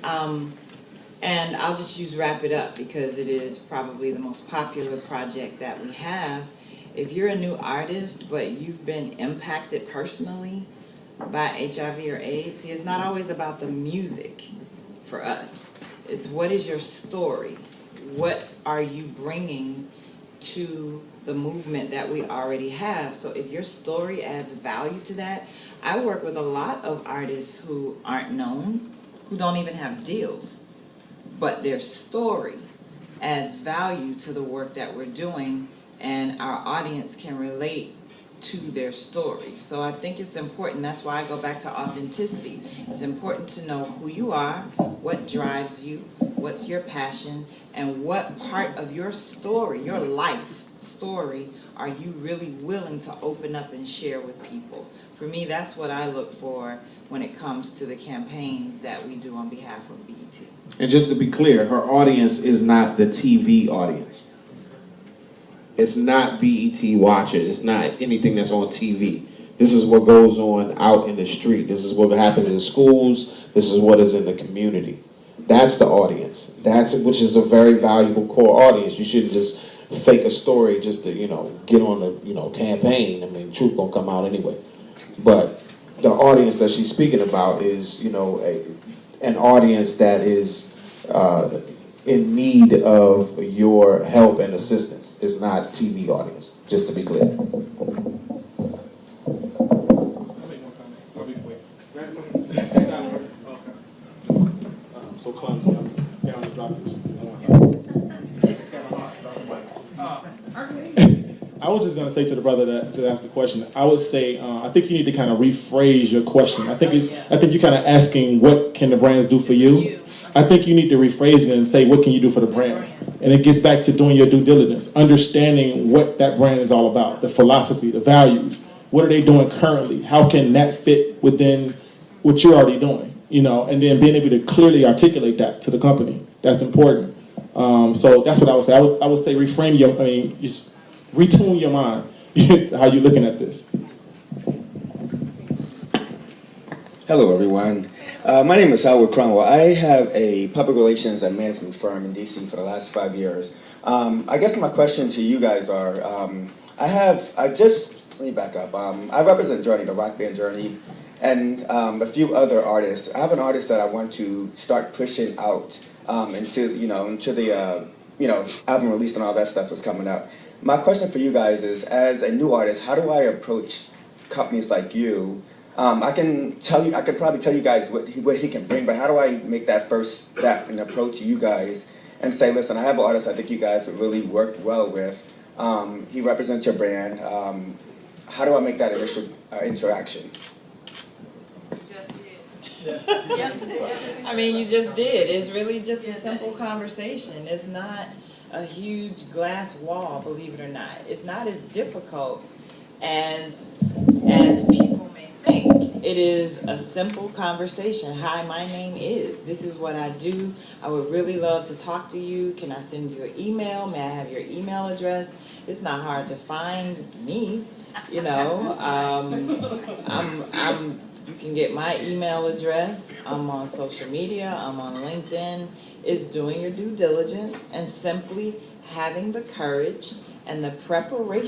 And I'll just use Wrap It Up because it is probably the most popular project that we have. If you're a new artist, but you've been impacted personally by HIV or AIDS, see, it's not always about the music for us. It's what is your story? What are you bringing to the movement that we already have? So if your story adds value to that, I work with a lot of artists who aren't known, who don't even have deals, but their story adds value to the work that we're doing, and our audience can relate to their story. So I think it's important. That's why I go back to authenticity. It's important to know who you are, what drives you, what's your passion, and what part of your story, your life story, are you really willing to open up and share with people. For me, that's what I look for when it comes to the campaigns that we do on behalf of BET. And just to be clear, her audience is not the TV audience. It's not BET Watcher. It's not anything that's on TV. This is what goes on out in the street. This is what happens in schools. This is what is in the community. That's the audience. Which is a very valuable core audience. You shouldn't just fake a story just to, get on the, campaign. I mean, truth gonna come out anyway. But the audience that she's speaking about is, an audience that is in need of your help and assistance. It's not TV audience, just to be clear. I'll make one comment. I'll be quick. I'm so clumsy. I'm down to drop this. I was just going to say to the brother that to ask the question, I would say I think you need to kind of rephrase your question. I think you're kind of asking what can the brands do for you. I think you need to rephrase it and say what can you do for the brand. And it gets back to doing your due diligence, understanding what that brand is all about, the philosophy, the values. What are they doing currently? How can that fit within what you're already doing? And then being able to clearly articulate that to the company. That's important. So that's what I would say. I would say just retune your mind, how you're looking at this. Hello, everyone. My name is Howard Cromwell. I have a public relations and management firm in DC for the last 5 years. I guess my question to you guys are, let me back up. I represent Journey, the rock band Journey, and a few other artists. I have an artist that I want to start pushing out into the album release and all that stuff that's coming up. My question for you guys is, as a new artist, how do I approach companies like you? I can probably tell you guys what he can bring, but how do I make that first step and approach you guys and say, listen, I have an artist I think you guys would really work well with. He represents your brand. How do I make that initial interaction? I mean, you just did. It's really just a simple conversation. It's not a huge glass wall, believe it or not. It's not as difficult as people may think. It is a simple conversation. Hi, my name is. This is what I do. I would really love to talk to you. Can I send you an email? May I have your email address? It's not hard to find me. You can get my email address. I'm on social media. I'm on LinkedIn. It's doing your due diligence and simply having the courage and the preparation